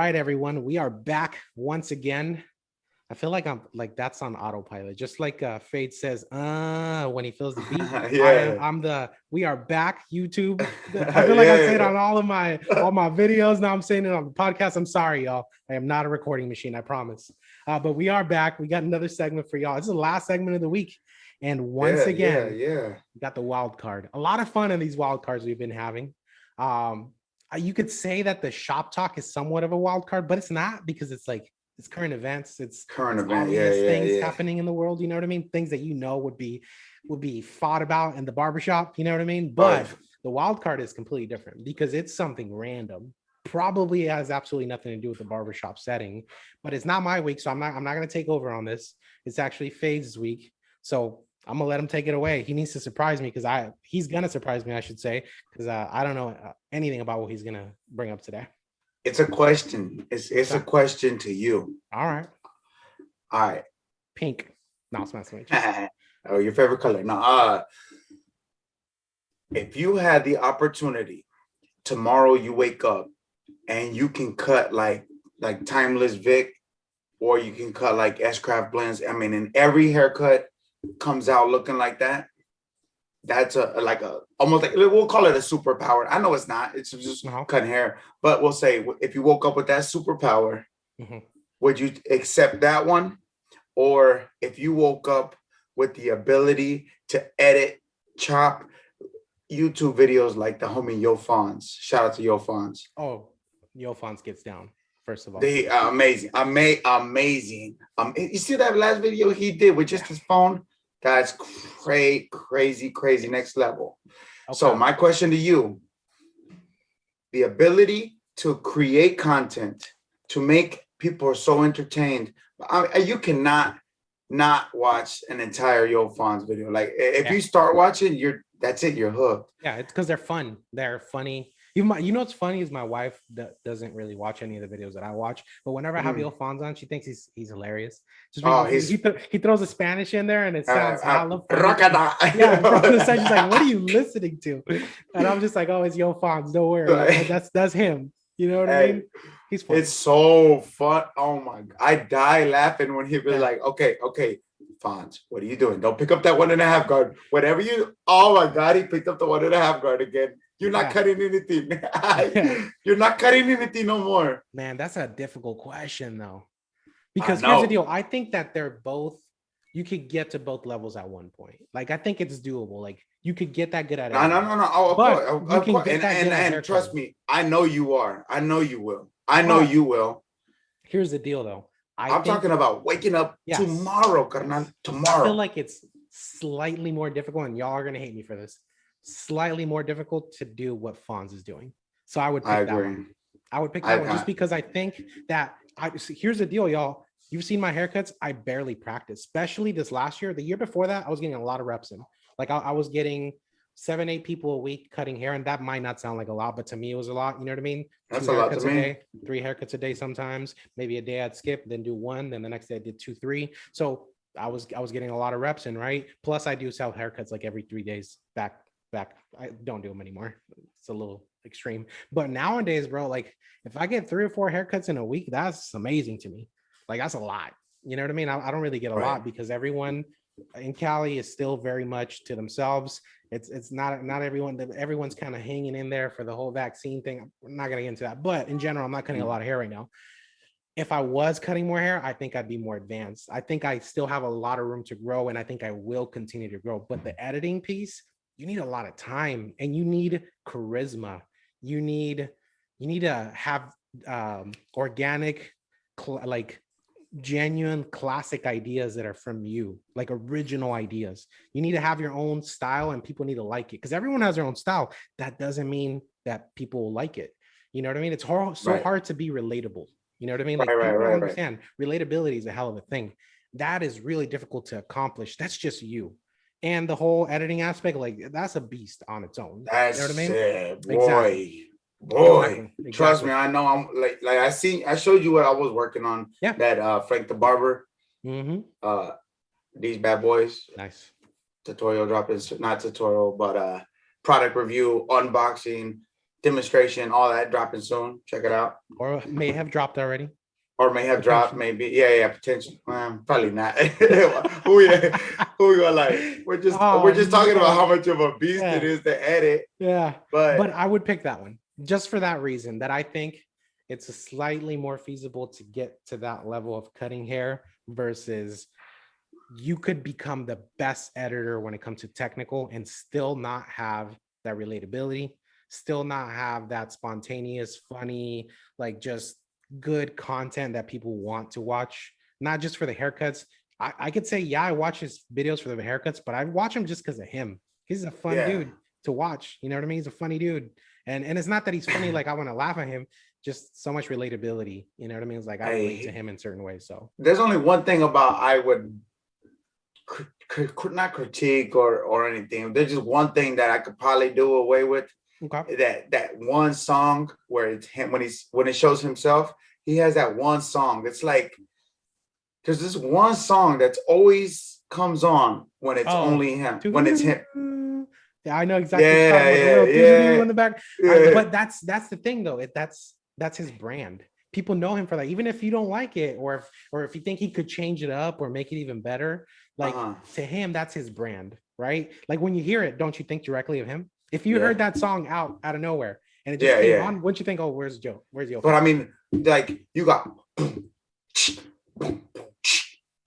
right, everyone. We are back once again. I feel like I'm like that's on autopilot, just like Fade says, when he feels the beat. Yeah. We are back, YouTube. I feel like I say it Yeah. on all my videos. Now I'm saying it on the podcast. I'm sorry, y'all. I am not a recording machine, I promise. But we are back. We got another segment for y'all. This is the last segment of the week. And once again, we got the wild card. A lot of fun in these wild cards we've been having. You could say that the shop talk is somewhat of a wild card, but it's not, because it's like it's current events. It's obvious things happening in the world. You know what I mean? Things that would be fought about in the barbershop. You know what I mean? But the wild card is completely different because it's something random. Probably has absolutely nothing to do with the barbershop setting, but it's not my week, so I'm not going to take over on this. It's actually Fade's week, so I'm gonna let him take it away. He needs to surprise me because he's gonna surprise me, I should say, because I don't know anything about what he's gonna bring up today. It's a question. It's a question to you. All right. Pink. No, it's messing with you. Oh, your favorite color. No. If you had the opportunity, tomorrow you wake up and you can cut like Timeless Vic, or you can cut like S-Craft Blends. I mean, and every haircut comes out looking like that. That's almost like, we'll call it a superpower. I know it's not. It's just cutting hair, but we'll say if you woke up with that superpower, would you accept that one? Or if you woke up with the ability to edit, chop YouTube videos like the homie Yo Fonz. Shout out to Yo Fonz. Oh, Yo Fonz gets down. First of all, they are amazing. Amazing. You see that last video he did with just his phone? That's crazy, next level. Okay. So my question to you, the ability to create content, to make people so entertained. You cannot not watch an entire Yo Fonz video. Like if you start watching, that's it, you're hooked. Yeah, it's because they're fun. They're funny. Even you know what's funny is my wife doesn't really watch any of the videos that I watch, but whenever I have Yo Fonz on, she thinks he's hilarious. Just he throws a Spanish in there and it sounds hella funny. Yeah, she's like, "What are you listening to?" And I'm just like, "Oh, it's Yo Fonz. Don't worry, that's him." You know what I mean? He's funny. It's so fun. Oh my God, I die laughing when he be like, "Okay, Fonz, what are you doing? Don't pick up that 1.5 guard. Whatever you." Oh my God, he picked up the 1.5 guard again. You're not cutting anything. You're not cutting anything no more. Man, that's a difficult question though. Because here's the deal. I think that you could get to both levels at one point. Like, I think it's doable. Like, you could get that good at it. No. Oh, of course. And trust me, I know you are. I know you will. You will. Here's the deal though. I'm talking about waking up tomorrow, carnal. Tomorrow. I feel like it's slightly more difficult, and y'all are going to hate me for this. Slightly more difficult to do what Fonz is doing. So I would pick that one. I would pick that one just because I think that here's the deal, y'all. You've seen my haircuts. I barely practice, especially this last year. The year before that, I was getting a lot of reps in. Like I was getting 7-8 people a week cutting hair, and that might not sound like a lot, but to me it was a lot. You know what I mean? That's a lot to me. Day, 3 haircuts a day sometimes. Maybe a day I'd skip, then do 1, then the next day I did 2, 3. So I was getting a lot of reps in, right? Plus I do self haircuts like every 3 days back. I don't do them anymore. It's a little extreme, but nowadays, bro, like if I get 3 or 4 haircuts in a week, that's amazing to me. Like that's a lot. You know what I mean? I don't really get a lot because everyone in Cali is still very much to themselves. It's not everyone. Everyone's kind of hanging in there for the whole vaccine thing. I'm not gonna get into that, but in general, I'm not cutting a lot of hair right now. If I was cutting more hair, I think I'd be more advanced. I think I still have a lot of room to grow, and I think I will continue to grow. But the editing piece, you need a lot of time, and you need charisma. You need to have organic, like genuine classic ideas that are from you, like original ideas. You need to have your own style, and people need to like it, because everyone has their own style. That doesn't mean that people will like it. You know what I mean? It's hard to be relatable. You know what I mean? Like people understand relatability is a hell of a thing. That is really difficult to accomplish. That's just you. And the whole editing aspect, like that's a beast on its own. That's you know what I mean? It, boy. Exactly. Trust me, I know. I'm like I showed you what I was working on. Yeah. That Frank the Barber. These bad boys. Nice. Tutorial drop is not tutorial, but product review, unboxing. demonstration, all that dropping soon. Check it out. Or may have dropped already. Or may have dropped, maybe. Yeah, potential. Probably not. who we gonna like? We're just talking about how much of a beast it is to edit. Yeah. But I would pick that one just for that reason, that I think it's a slightly more feasible to get to that level of cutting hair versus you could become the best editor when it comes to technical and still not have that relatability, still not have that spontaneous, funny, like just good content that people want to watch, not just for the haircuts. I could say, yeah, I watch his videos for the haircuts, but I watch him just because of him. He's a fun dude to watch. You know what I mean? He's a funny dude. And it's not that he's funny, like I want to laugh at him, just so much relatability. You know what I mean? It's like I relate to him in certain ways. So there's only one thing about I would not critique or anything. There's just one thing that I could probably do away with. Okay. That one song where it's him when it shows himself, he has that one song. It's like there's this one song that's always comes on when it's only him. When it's him. Yeah, I know exactly. Yeah. In the back. Yeah. But that's the thing though. That's his brand. People know him for that. Even if you don't like it, or if you think he could change it up or make it even better, like to him, that's his brand, right? Like when you hear it, don't you think directly of him? If you heard that song out of nowhere and it just came on, wouldn't you think, oh, where's Joe? Where's Joe? But I mean, like you got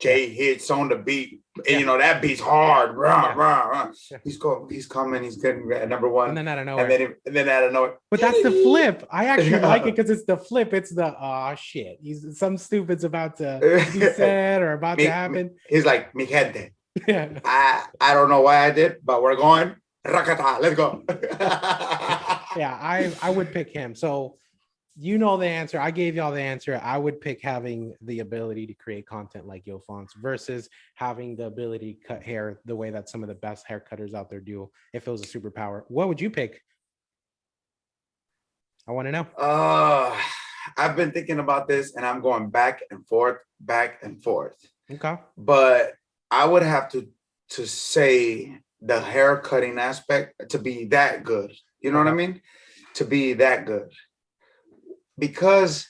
Jay hits on the beat, and you know that beat's hard. Rah, rah, rah. He's coming, he's getting at number one, and then out of nowhere, But that's the flip. I actually like it because it's the flip. It's the shit. Some stupid's about to be said or about to happen. He's like, mi gente. Yeah. I don't know why I did, but we're going. Rakata, let's go. Yeah, I would pick him. So you know the answer. I gave y'all the answer. I would pick having the ability to create content like Yo Fonts versus having the ability to cut hair the way that some of the best hair cutters out there do. If it was a superpower, what would you pick? I want to know. I've been thinking about this and I'm going back and forth. Okay. But I would have to say the hair cutting aspect to be that good. You know what I mean? To be that good. Because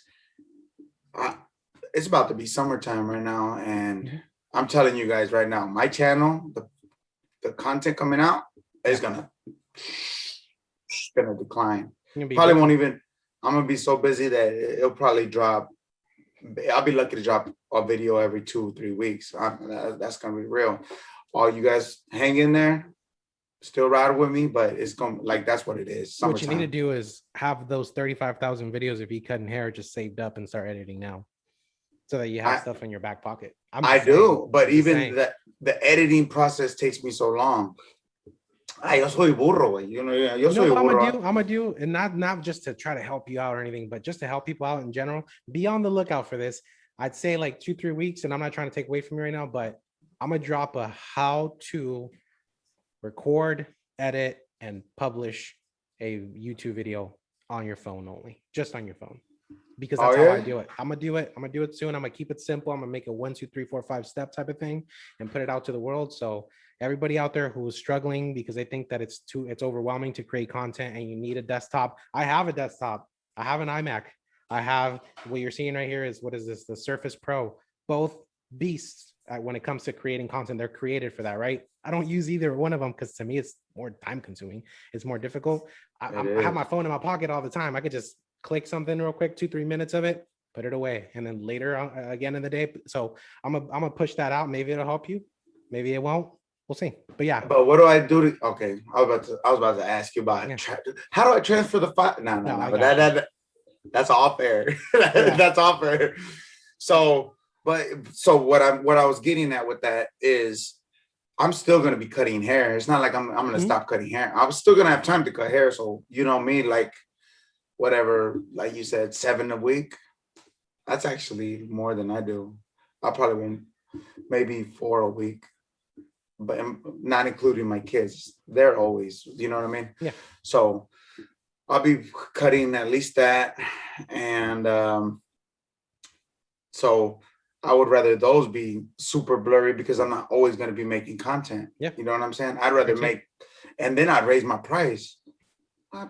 it's about to be summertime right now. And I'm telling you guys right now, my channel, the content coming out is gonna decline. Probably won't even, I'm gonna be so busy that it'll probably drop. I'll be lucky to drop a video every 2-3 weeks. That's gonna be real. All you guys hang in there, still ride with me, but it's gonna that's what it is. Summertime. What you need to do is have those 35,000 videos of you cutting hair just saved up and start editing now, so that you have stuff in your back pocket. I do, but even the editing process takes me so long. Yo soy burro, you know. Yo soy burro. I'm gonna do, and not just to try to help you out or anything, but just to help people out in general. Be on the lookout for this. I'd say like 2-3 weeks, and I'm not trying to take away from you right now, but I'm gonna drop a how to record, edit, and publish a YouTube video on your phone only, just on your phone, because that's how I do it. I'm gonna do it soon. I'm gonna keep it simple. I'm gonna make a 1, 2, 3, 4, 5 step type of thing and put it out to the world. So everybody out there who is struggling because they think that it's overwhelming to create content and you need a desktop. I have a desktop. I have an iMac. I have what you're seeing right here is, what is this? The Surface Pro. Both beasts. When it comes to creating content, they're created for that, right? I don't use either one of them because to me it's more time consuming. It's more difficult. I have my phone in my pocket all the time. I could just click something real quick, 2-3 minutes of it, put it away, and then later again in the day. So I'm gonna push that out. Maybe it'll help you. Maybe it won't. We'll see. But yeah. But what do I do to? Okay, I was about to ask you about how do I transfer the file? No. But that's all fair. That's all fair. So what I was getting at with that is I'm still gonna be cutting hair. It's not like I'm gonna stop cutting hair. I was still gonna have time to cut hair. So you know me, like whatever, like you said, 7 a week. That's actually more than I do. I probably won't, maybe 4 a week, but not including my kids. They're always, you know what I mean? Yeah. So I'll be cutting at least that, and so I would rather those be super blurry because I'm not always going to be making content. Yeah. You know what I'm saying? I'd rather make, and then I'd raise my price.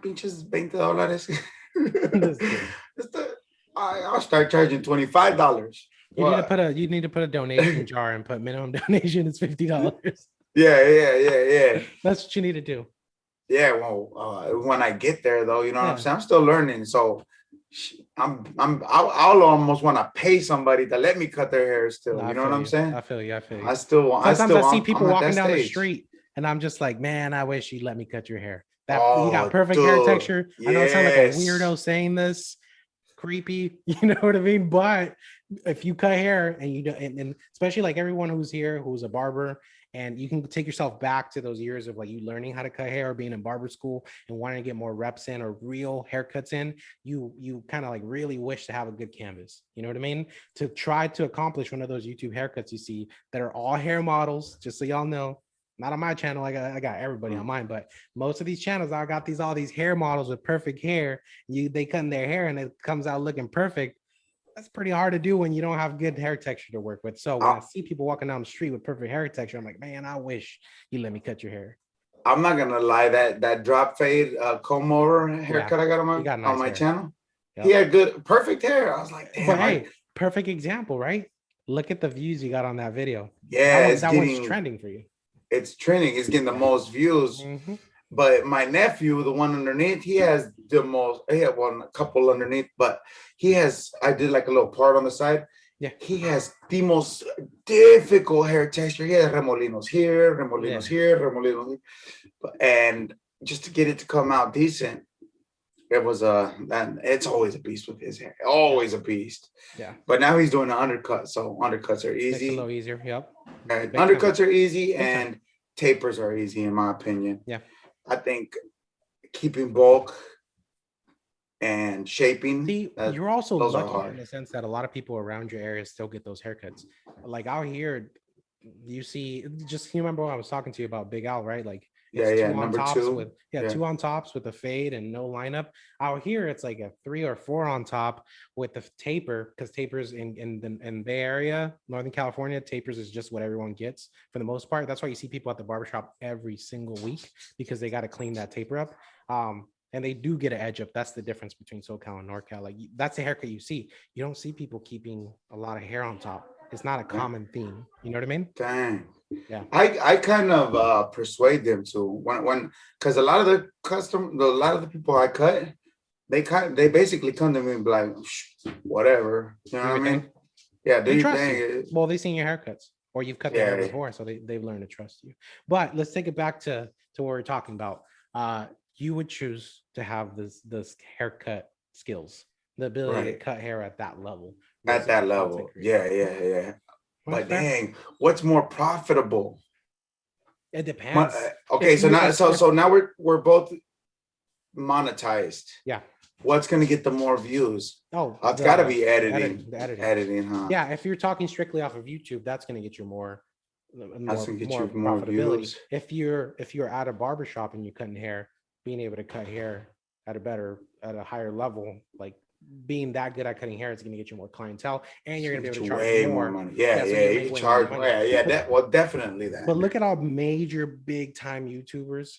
pinches $20. This kid. I'll start charging $25. What? You need to put a donation jar and put minimum donation is $50. Yeah. That's what you need to do. Yeah, well, when I get there, though, you know what I'm Yeah. saying? I'm still learning, so I'll almost want to pay somebody to let me cut their hair still. No, I You know what feel I'm you. saying? I feel you. I feel you. I still, Sometimes I see people I'm at walking that down the stage. street and I'm just like, man, I wish you'd let me cut your hair. That you got Oh, perfect hair dude, texture. I know I sound like a yes. weirdo saying this, creepy, you know what I mean? But if you cut hair and you do, and especially like everyone who's here who's a barber, and you can take yourself back to those years of like you learning how to cut hair or being in barber school and wanting to get more reps in or real haircuts in, you kind of like really wish to have a good canvas. You know what I mean? To try to accomplish one of those YouTube haircuts you see that are all hair models, just so y'all know. Not on my channel, I got everybody on mine, but most of these channels, I got all these hair models with perfect hair. They cutting their hair and it comes out looking perfect. That's pretty hard to do when you don't have good hair texture to work with. So when I see people walking down the street with perfect hair texture, I'm like, man, I wish you let me cut your hair. I'm not gonna lie, that drop fade comb over haircut I got You got on nice my hair. channel. He Yep. had good, perfect hair. I was like, But damn, hey, perfect example, right? Look at the views you got on that video. yeah, That one's trending for you. it's trending. It's getting the Yeah. most views. Mm-hmm. But my nephew, the one underneath, he had a couple underneath, but I did like a little part on the side. Yeah. He has the most difficult hair texture. He has remolinos here, remolinos here, remolinos here. And just to get it to come out decent, it's always a beast with his hair. Always a beast. Yeah. But now he's doing an undercut. So undercuts are Makes it a easy. little easier. Yep. Undercuts are easy Big time. and tapers are easy, in my opinion. Yeah. I think keeping bulk and shaping. See, you're also those are lucky hard. in the sense that a lot of people around your area still get those haircuts. Like out here, you see, just you remember when I was talking to you about Big Al, right? Like it's two on Number tops two. with two on tops with a fade and no lineup. Out here, it's like a 3 or 4 on top with the taper, because tapers in the Bay Area, Northern California, tapers is just what everyone gets for the most part. That's why you see people at the barbershop every single week, because they got to clean that taper up. And they do get an edge up. That's the difference between SoCal and NorCal. Like that's the haircut you see. You don't see people keeping a lot of hair on top. It's not a common theme. You know what I mean? Dang. Yeah. I kind of persuade them to when because a lot of the people I cut, they basically come to me and be like, whatever. You know what I mean? Yeah, do They you trust think? you. Well, they've seen your haircuts or you've cut their hair before, so they've learned to trust you. But let's take it back to what we're talking about. You would choose to have this haircut skills, the ability to cut hair at that level. At that level. Yeah. But dang, what's more profitable? It depends. Okay, so now we're both monetized. Yeah. What's gonna get the more views? Oh, it's gotta be editing. The editing. Editing, huh? Yeah, if you're talking strictly off of YouTube, that's gonna get you more profitability. Views. If you're at a barbershop and you're cutting hair, being able to cut hair at a higher level, like being that good at cutting hair, it's gonna get you more clientele, and you're gonna be able to charge way more money. Yeah, you can charge. Definitely that. But look at all major big time YouTubers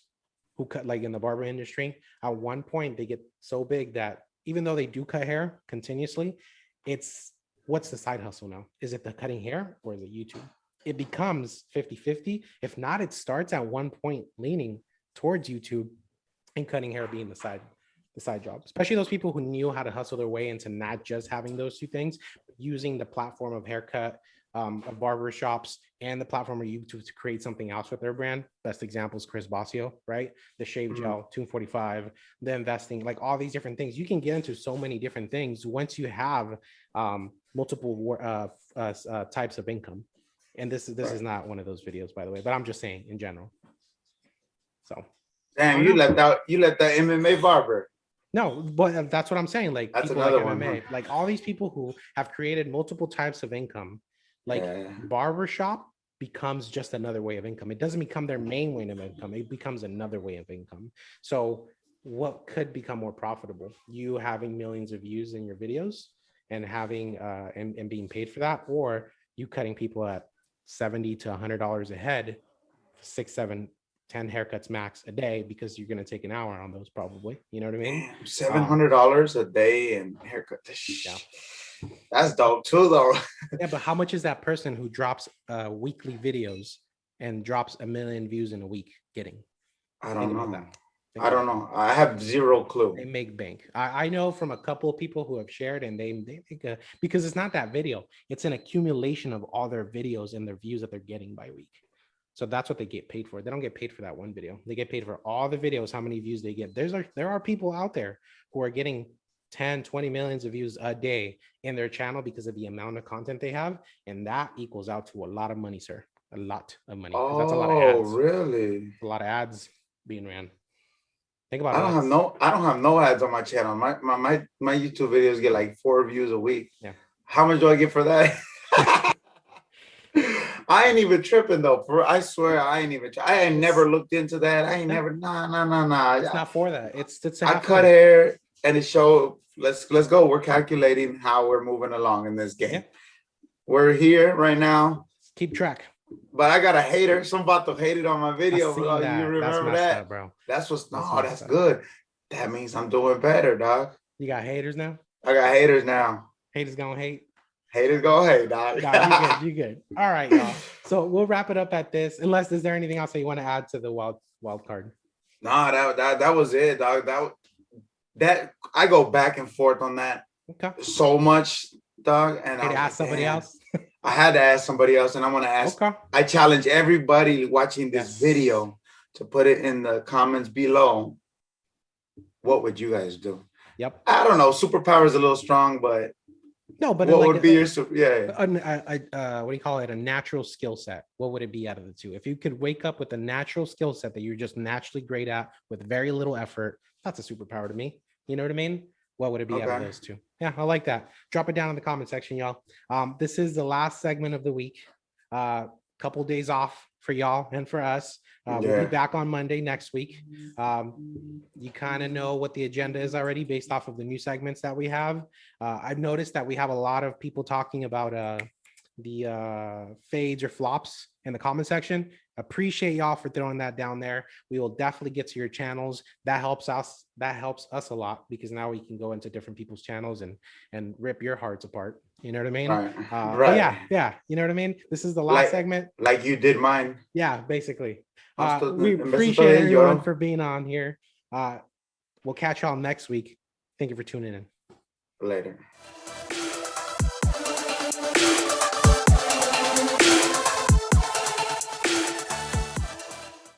who cut, like in the barber industry. At one point, they get so big that even though they do cut hair continuously, what's the side hustle now? Is it the cutting hair or is it YouTube? It becomes 50-50. If not, it starts at one point leaning towards YouTube and cutting hair being the side job, especially those people who knew how to hustle their way into not just having those two things, but using the platform of haircut, of barber shops, and the platform of YouTube to create something else with their brand. Best example is Chris Basio, right? The shave gel, 245, the investing, like all these different things. You can get into so many different things once you have multiple types of income. And this is not one of those videos, by the way, but I'm just saying in general. So, damn, you left that MMA barber. No, but that's what I'm saying. Like that's people another like MMA, one, huh? like all these people who have created multiple types of income, like barbershop becomes just another way of income. It doesn't become their main way of income. It becomes another way of income. So what could become more profitable? You having millions of views in your videos and having and being paid for that, or you cutting people at $70 to $100 a head, 6-7 10 haircuts max a day because you're going to take an hour on those probably. You know what I mean? Damn, $700 a day and haircut. Yeah. That's dope too, though. Yeah, but how much is that person who drops weekly videos and drops 1 million views in a week getting? I Think don't about know. that. Think I about don't know. I have zero clue. They make bank. I know from a couple of people who have shared, and they make a, because it's not that video, it's an accumulation of all their videos and their views that they're getting by week. So that's what they get paid for. They don't get paid for that one video. They get paid for all the videos, how many views they get. There are people out there who are getting 10, 20 millions of views a day in their channel because of the amount of content they have. And that equals out to a lot of money, sir. A lot of money. Oh, that's a lot of ads. Really? A lot of ads being ran. Think about I it. don't have no ads on my channel. My YouTube videos get like 4 views a week. Yeah. How much do I get for that? I ain't even tripping though. I swear I ain't even. I ain't never looked into that. I ain't never. Nah. It's not for that. It's I cut hair and it showed. Let's go. We're calculating how we're moving along in this game. Yeah. We're here right now. Keep track. But I got a hater. Some vato hated on my video. You remember that, up, bro? That's good. That means I'm doing better, dog. You got haters now? I got haters now. Haters gonna hate. Haters go hate, dog. Nah, you good. All right, y'all. So we'll wrap it up at this. Unless is there anything else that you want to add to the wild card? Nah, that was it, dog. That I go back and forth on that. Okay. So much, dog. And I ask somebody else. I had to ask somebody else, and I want to ask. Okay. I challenge everybody watching this video to put it in the comments below. What would you guys do? Yep. I don't know. Superpower is a little strong, but no. But what like, would be your what do you call it? A natural skill set. What would it be out of the two? If you could wake up with a natural skill set that you're just naturally great at with very little effort, that's a superpower to me. You know what I mean? What would it be out of those two? Yeah, I like that. Drop it down in the comment section, y'all. This is the last segment of the week. Couple days off for y'all and for us. We'll be back on Monday next week. You kind of know what the agenda is already based off of the new segments that we have. I've noticed that we have a lot of people talking about the fades or flops in the comment section. Appreciate y'all for throwing that down there. We will definitely get to your channels. That helps us a lot because now we can go into different people's channels and rip your hearts apart. You know what I mean? Right. Yeah. You know what I mean? This is the last segment. Like you did mine. Yeah, basically. We appreciate everyone for being on here. We'll catch y'all next week. Thank you for tuning in. Later.